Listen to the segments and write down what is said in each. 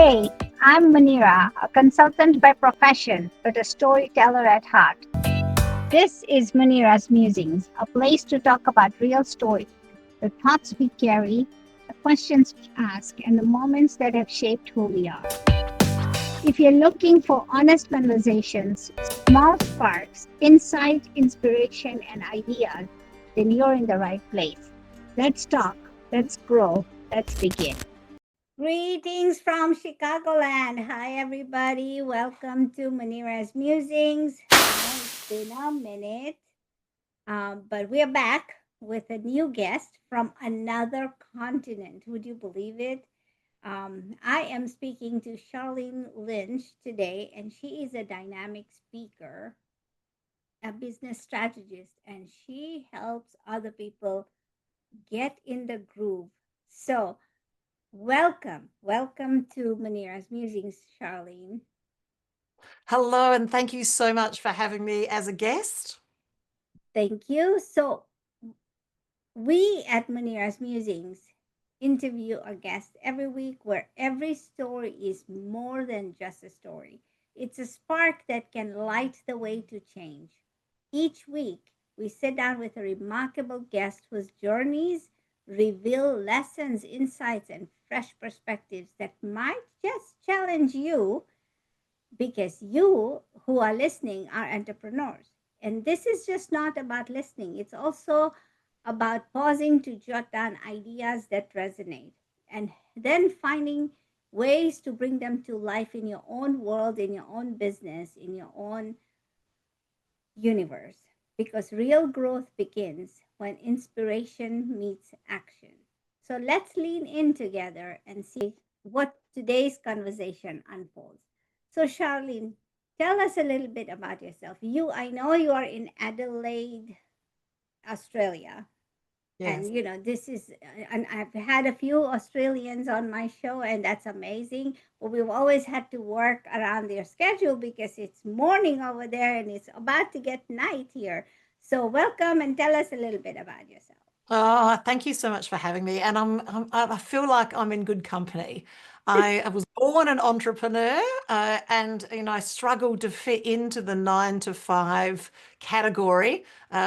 Hey, I'm Munira, a consultant by profession, but a storyteller at heart. This is Munira's Musings, a place to talk about real stories, the thoughts we carry, the questions we ask, and the moments that have shaped who we are. If you're looking for honest conversations, small sparks, insight, inspiration, and ideas, then you're in the right place. Let's talk, let's grow, let's begin. Greetings from Chicagoland. Hi, everybody. Welcome to Munira's Musings. It's been a minute, but we're back with a new guest from another continent. Would you believe it? I am speaking to Sharlene Lynch today, and she is a dynamic speaker, a business strategist, and she helps other people get in the groove. So, welcome to Munira's Musings, Charlene. Hello, and thank you so much for having me as a guest. Thank you. So, we at Munira's Musings interview a guest every week where every story is more than just a story. It's a spark that can light the way to change. Each week, we sit down with a remarkable guest whose journeys reveal lessons, insights, and fresh perspectives that might just challenge you because you who are listening are entrepreneurs. And this is just not about listening, it's also about pausing to jot down ideas that resonate and then finding ways to bring them to life in your own world, in your own business, in your own universe. Because real growth begins when inspiration meets action. So let's lean in together and see what today's conversation unfolds. So, Charlene, tell us a little bit about yourself. I know you are in Adelaide, Australia. Yes. And this is, and I've had a few Australians on my show, and that's amazing. But we've always had to work around their schedule because it's morning over there and it's about to get night here. So, welcome and tell us a little bit about yourself. Oh, thank you so much for having me. And I feel like I'm in good company. I was born an entrepreneur, and I struggled to fit into the 9 to 5 category.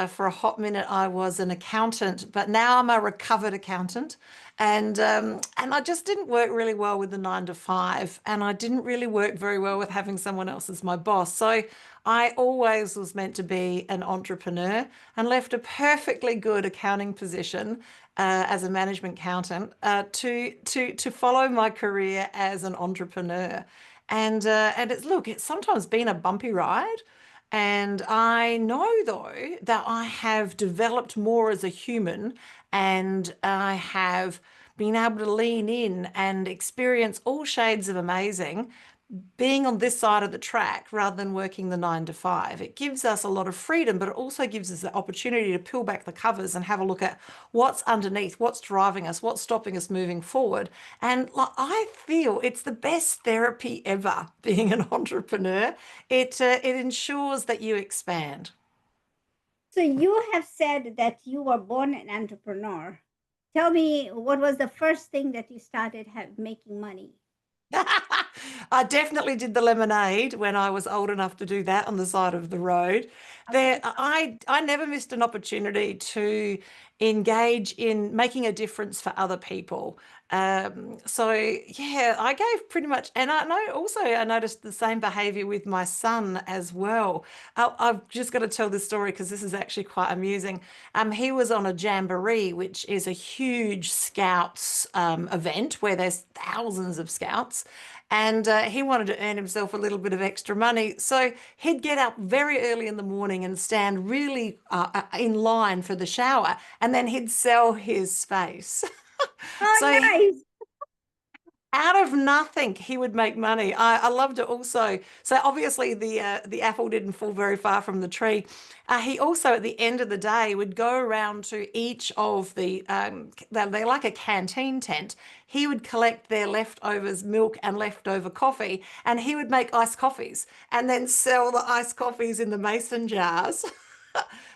For a hot minute, I was an accountant, but now I'm a recovered accountant. And I just didn't work really well with the 9 to 5, and I didn't really work very well with having someone else as my boss. So I always was meant to be an entrepreneur and left a perfectly good accounting position as a management accountant to follow my career as an entrepreneur. And it's sometimes been a bumpy ride. And I know though that I have developed more as a human, and I have been able to lean in and experience all shades of amazing being on this side of the track rather than working the 9 to 5. It gives us a lot of freedom, but it also gives us the opportunity to peel back the covers and have a look at what's underneath, what's driving us, what's stopping us moving forward. And I feel it's the best therapy ever being an entrepreneur. It ensures that you expand. So, you have said that you were born an entrepreneur. Tell me, what was the first thing that you started making money? I definitely did the lemonade when I was old enough to do that on the side of the road. Okay. I never missed an opportunity to engage in making a difference for other people. So yeah, I gave pretty much, and I know also I noticed the same behavior with my son as well. I've just got to tell this story because this is actually quite amusing. He was on a jamboree, which is a huge scouts event where there's thousands of scouts, and he wanted to earn himself a little bit of extra money. So he'd get up very early in the morning and stand really in line for the shower, and then he'd sell his space. Oh, So nice. out of nothing, he would make money. I loved it also. So obviously the apple didn't fall very far from the tree. He also at the end of the day would go around to each of they're like a canteen tent. He would collect their leftovers, milk and leftover coffee, and he would make iced coffees and then sell the iced coffees in the mason jars.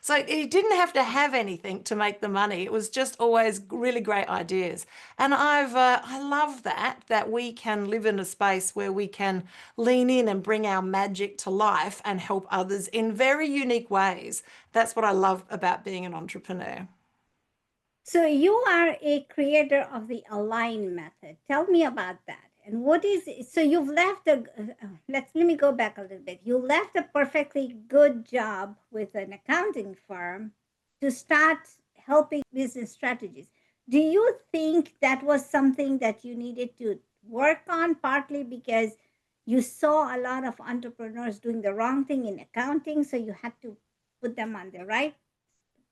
So he didn't have to have anything to make the money. It was just always really great ideas. And I love that we can live in a space where we can lean in and bring our magic to life and help others in very unique ways. That's what I love about being an entrepreneur. So you are a creator of the align method. Tell me about that. And what is it? So you've left a let me go back a little bit. You left a perfectly good job with an accounting firm to start helping business strategies. Do you think that was something that you needed to work on partly because you saw a lot of entrepreneurs doing the wrong thing in accounting, so you had to put them on the right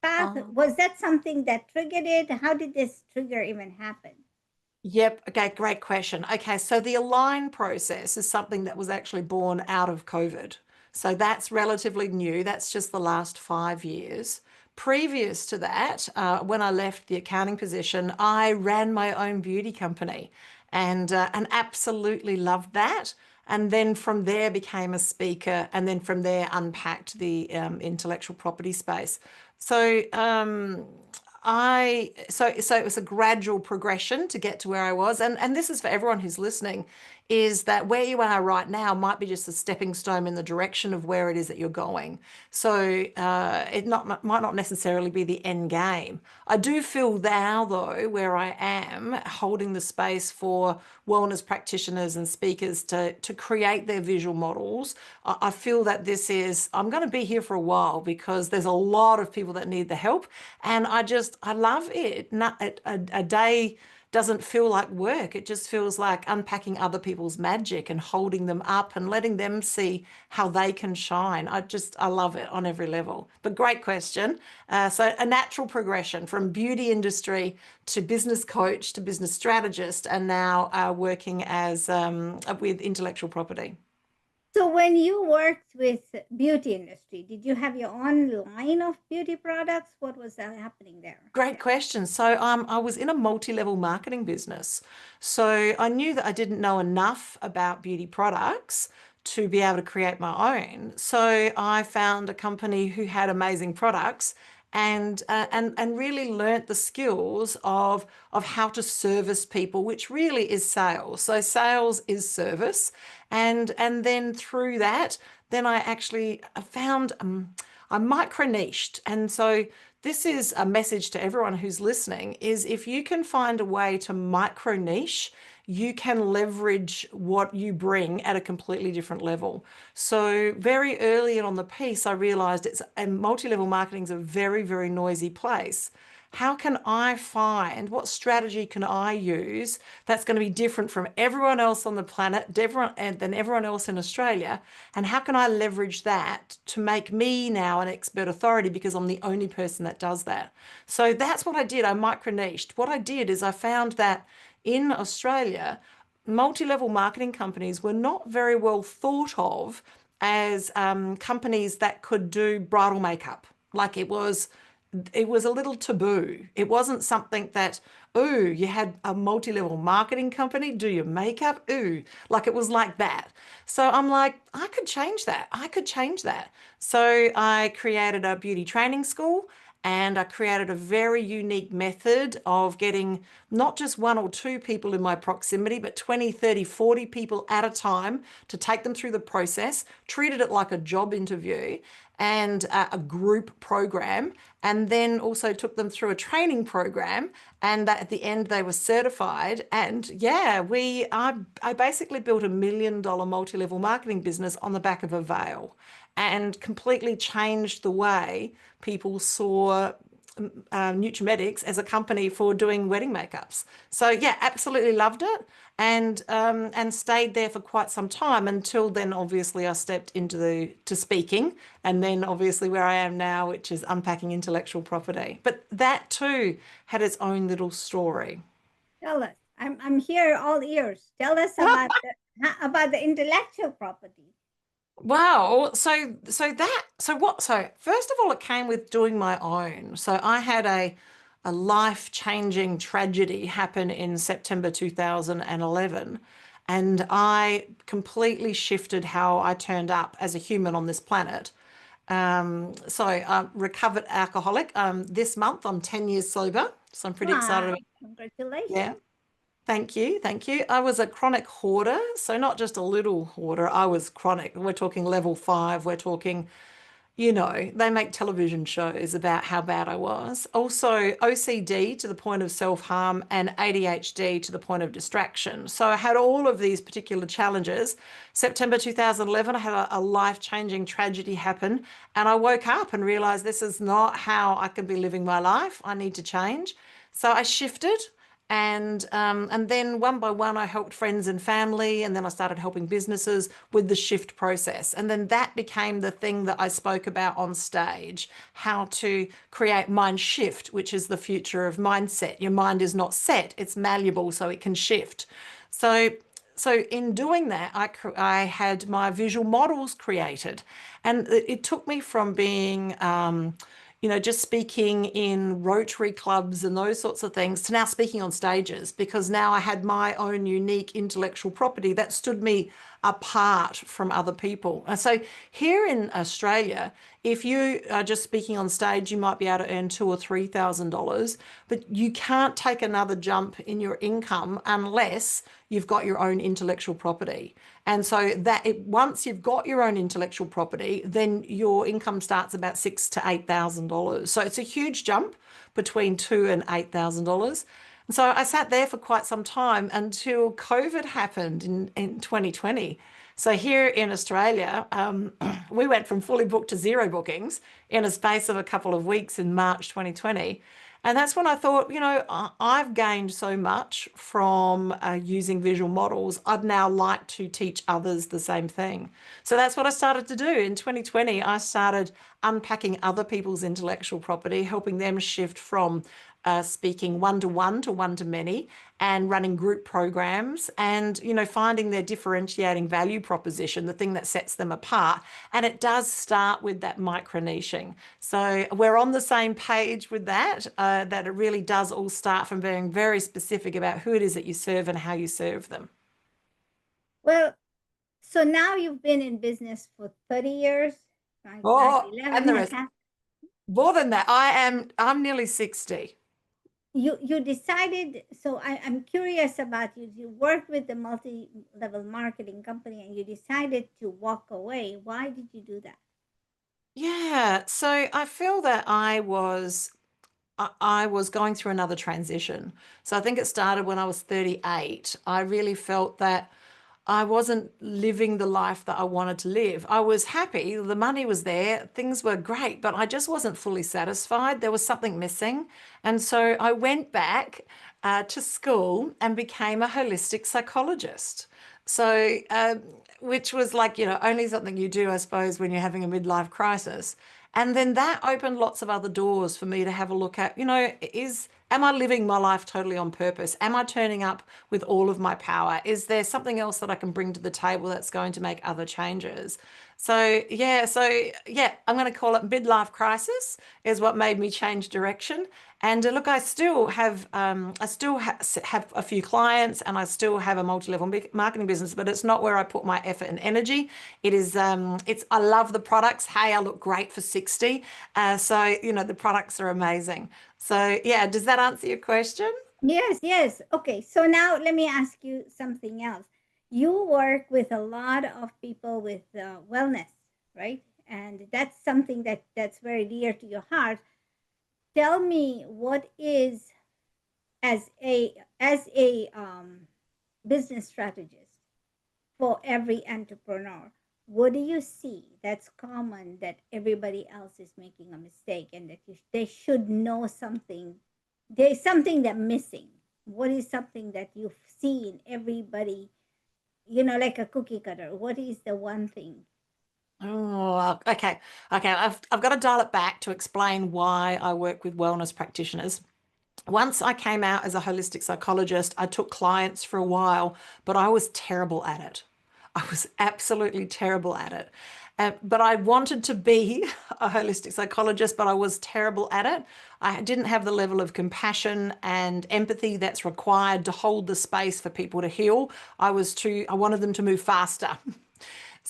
path? Was that something that triggered it? How did this trigger even happen? Yep. Okay. Great question. Okay. So the align process is something that was actually born out of COVID. So that's relatively new. That's just the last 5 years. Previous to that, when I left the accounting position, I ran my own beauty company and absolutely loved that. And then from there became a speaker, and then from there unpacked the intellectual property space. So so it was a gradual progression to get to where I was, and this is for everyone who's listening, is that where you are right now might be just a stepping stone in the direction of where it is that you're going. So it not might not necessarily be the end game. I do feel now though where I am holding the space for wellness practitioners and speakers to create their visual models. I feel that this is I'm going to be here for a while because there's a lot of people that need the help, and I love it. A day doesn't feel like work. It just feels like unpacking other people's magic and holding them up and letting them see how they can shine. I love it on every level. But great question. So a natural progression from beauty industry to business coach to business strategist, and now working as with intellectual property. So when you worked with beauty industry, did you have your own line of beauty products? What was that happening there? Great question. So I was in a multi-level marketing business. So I knew that I didn't know enough about beauty products to be able to create my own. So I found a company who had amazing products and really learnt the skills of how to service people, which really is sales. So sales is service, and then through that, then I actually found I micro-niched, and so this is a message to everyone who's listening is if you can find a way to micro niche, you can leverage what you bring at a completely different level. So very early on the piece, I realized it's and multi-level marketing is a very, very noisy place. How can I find what strategy can I use that's going to be different from everyone else on the planet, different and than everyone else in Australia? And how can I leverage that to make me now an expert authority because I'm the only person that does that? So that's what I did. I micro-niched. What I did is I found that in Australia, multi-level marketing companies were not very well thought of as companies that could do bridal makeup. Like it was a little taboo. It wasn't something that, ooh, you had a multi-level marketing company do your makeup. Ooh, like it was like that. So I'm like, I could change that. I could change that. So I created a beauty training school, and I created a very unique method of getting not just one or two people in my proximity, but 20, 30, 40 people at a time to take them through the process, treated it like a job interview and a group program, and then also took them through a training program. And that at the end they were certified. And yeah, I basically built $1 million multi-level marketing business on the back of a veil and completely changed the way people saw Nutrimetics as a company for doing wedding makeups. So yeah, absolutely loved it, and stayed there for quite some time until then. Obviously, I stepped into the to speaking, and then obviously where I am now, which is unpacking intellectual property. But that too had its own little story. Tell us. I'm here all ears. Tell us about the intellectual property. Wow. So first of all it came with doing my own. So I had a life-changing tragedy happen in September 2011, and I completely shifted how I turned up as a human on this planet. So I'm recovered alcoholic. This month I'm 10 years sober, so I'm pretty excited about. Wow, Yeah, congratulations. thank you, thank you. I was a chronic hoarder, so not just a little hoarder. I was chronic. We're talking level 5. We're talking, they make television shows about how bad I was. Also, OCD to the point of self-harm and ADHD to the point of distraction. So I had all of these particular challenges. September 2011, I had a life-changing tragedy happen, and I woke up and realized this is not how I can be living my life. I need to change. So I shifted. And then one by one, I helped friends and family, and then I started helping businesses with the shift process. And then that became the thing that I spoke about on stage, how to create mind shift, which is the future of mindset. Your mind is not set, it's malleable, so it can shift. So so in doing that, I had my visual models created, and it took me from being just speaking in Rotary clubs and those sorts of things to now speaking on stages, because now I had my own unique intellectual property that stood me apart from other people. And so here in Australia, if you are just speaking on stage, you might be able to earn $2,000 or $3,000, but you can't take another jump in your income unless you've got your own intellectual property. And so once you've got your own intellectual property, then your income starts about $6,000 to $8,000. So it's a huge jump between $2,000 and $8,000. And so I sat there for quite some time until COVID happened in 2020. So here in Australia, we went from fully booked to zero bookings in a space of a couple of weeks in March 2020. And that's when I thought, I've gained so much from using visual models. I'd now like to teach others the same thing. So that's what I started to do. In 2020, I started unpacking other people's intellectual property, helping them shift from speaking one to one to many, and running group programs, and finding their differentiating value proposition, the thing that sets them apart. And it does start with that micro niching. So we're on the same page with that, that it really does all start from being very specific about who it is that you serve and how you serve them. Well, so now you've been in business for 30 years, right? Last Oh, and 11 the and a rest. half. More than that, I'm nearly 60. You decided, so I'm curious about you. You worked with the multi-level marketing company and you decided to walk away. Why did you do that? Yeah, so I feel that I was going through another transition. So I think it started when I was 38. I really felt that I wasn't living the life that I wanted to live. I was happy, the money was there, things were great, but I just wasn't fully satisfied. There was something missing. And so I went back to school and became a holistic psychologist. So, which was like, only something you do, I suppose, when you're having a midlife crisis. And then that opened lots of other doors for me to have a look at, am I living my life totally on purpose? Am I turning up with all of my power? Is there something else that I can bring to the table that's going to make other changes? So yeah, I'm going to call it midlife crisis is what made me change direction. And look, I still have a few clients, and I still have a multi-level marketing business, but it's not where I put my effort and energy. I love the products. Hey, I look great for 60. So the products are amazing. So yeah, does that answer your question? Yes, yes. Okay, so now let me ask you something else. You work with a lot of people with wellness, right? And that's something that's very dear to your heart. Tell me, what is, as a business strategist for every entrepreneur, what do you see that's common that everybody else is making a mistake, and that they should know something? There's something that missing. What is something that you see in everybody, like a cookie cutter? What is the one thing? Oh, okay. Okay, I've got to dial it back to explain why I work with wellness practitioners. Once I came out as a holistic psychologist, I took clients for a while, but I was terrible at it. I was absolutely terrible at it. But I wanted to be a holistic psychologist, but I was terrible at it. I didn't have the level of compassion and empathy that's required to hold the space for people to heal. I wanted them to move faster.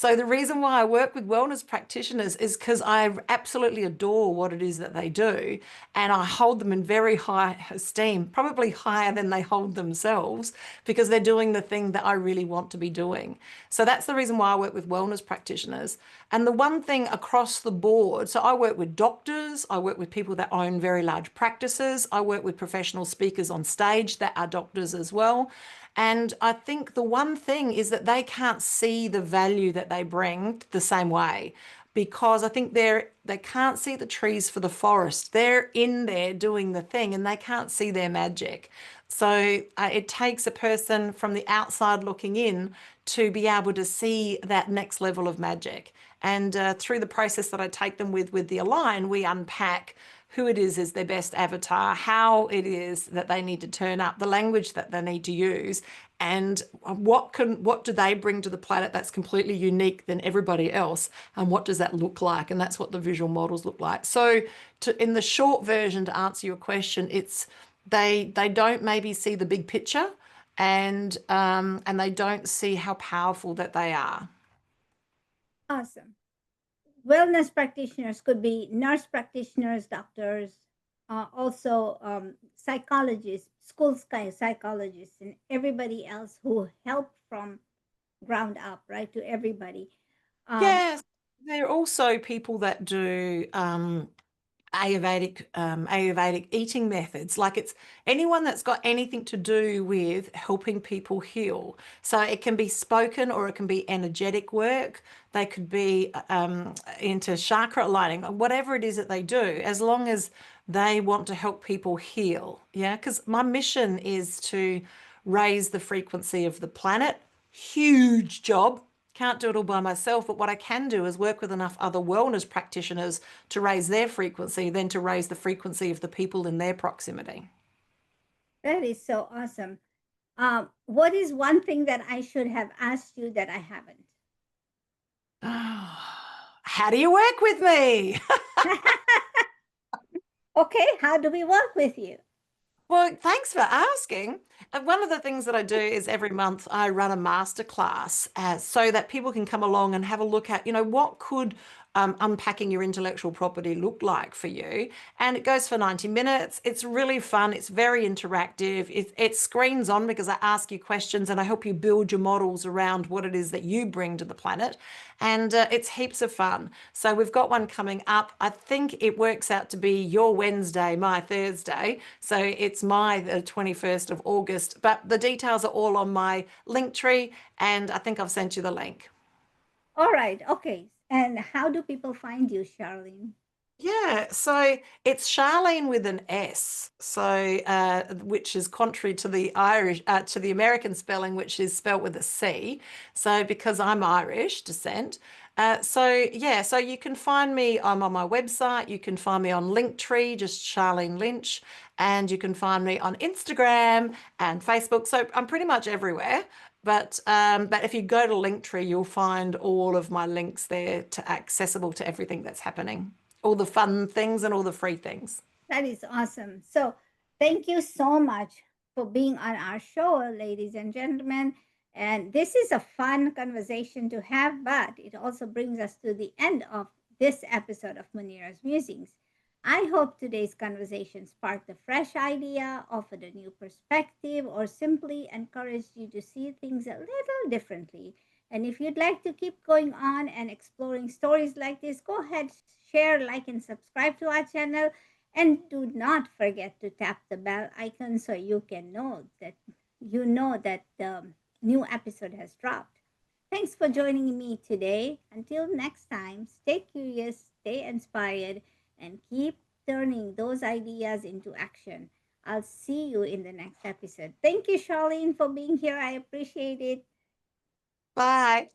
So the reason why I work with wellness practitioners is because I absolutely adore what it is that they do, and I hold them in very high esteem, probably higher than they hold themselves, because they're doing the thing that I really want to be doing. So that's the reason why I work with wellness practitioners. And the one thing across the board, so I work with doctors, I work with people that own very large practices, I work with professional speakers on stage that are doctors as well. And I think the one thing is that they can't see the value that they bring the same way, because I think they can't see the trees for the forest. They're in there doing the thing and they can't see their magic. So it takes a person from the outside looking in to be able to see that next level of magic. And through the process that I take them with the Align, we unpack who it is their best avatar, how it is that they need to turn up, the language that they need to use, and what do they bring to the planet that's completely unique than everybody else, and what does that look like? And that's what the visual models look like. So in the short version, to answer your question, it's they don't maybe see the big picture, and they don't see how powerful that they are. Awesome. Wellness practitioners could be nurse practitioners, doctors, also psychologists, psychologists, and everybody else who help from ground up, right, to everybody. Um, Yes, there are also people that do Ayurvedic eating methods. Like, it's anyone that's got anything to do with helping people heal. So it can be spoken or it can be energetic work. They could be into chakra aligning, whatever it is that they do, as long as they want to help people heal. Yeah, because my mission is to raise the frequency of the planet. Huge job. Can't do it all by myself, but what I can do is work with enough other wellness practitioners to raise their frequency, then to raise the frequency of the people in their proximity. that is so awesome. What is one thing that I should have asked you that I haven't? How do you work with me? Okay, how do we work with you? Well, thanks for asking. One of the things that I do is every month I run a masterclass so that people can come along and have a look at, what could unpacking your intellectual property look like for you. And it goes for 90 minutes. It's really fun. It's very interactive. It screens on because I ask you questions and I help you build your models around what it is that you bring to the planet. And it's heaps of fun. So we've got one coming up. I think it works out to be your Wednesday, my Thursday. So it's my the 21st of August. But the details are all on my link tree, and I think I've sent you the link. All right, okay. And how do people find you, Charlene? Yeah, so it's Sharlene with an S, so which is contrary to the to the American spelling, which is spelt with a C. So because I'm Irish descent, so yeah, so you can find me. I'm on my website. You can find me on Linktree, just Sharlene Lynch, and you can find me on Instagram and Facebook. So I'm pretty much everywhere. But if you go to Linktree, you'll find all of my links there to accessible to everything that's happening, all the fun things and all the free things. That is awesome. So, thank you so much for being on our show, ladies and gentlemen. And this is a fun conversation to have, but it also brings us to the end of this episode of Munira's Musings. I hope today's conversation sparked a fresh idea, offered a new perspective, or simply encouraged you to see things a little differently. And if you'd like to keep going on and exploring stories like this, go ahead, share, like, and subscribe to our channel. And do not forget to tap the bell icon so you know that the new episode has dropped. Thanks for joining me today. Until next time, stay curious, stay inspired, and keep turning those ideas into action. I'll see you in the next episode. Thank you, Charlene, for being here. I appreciate it. Bye.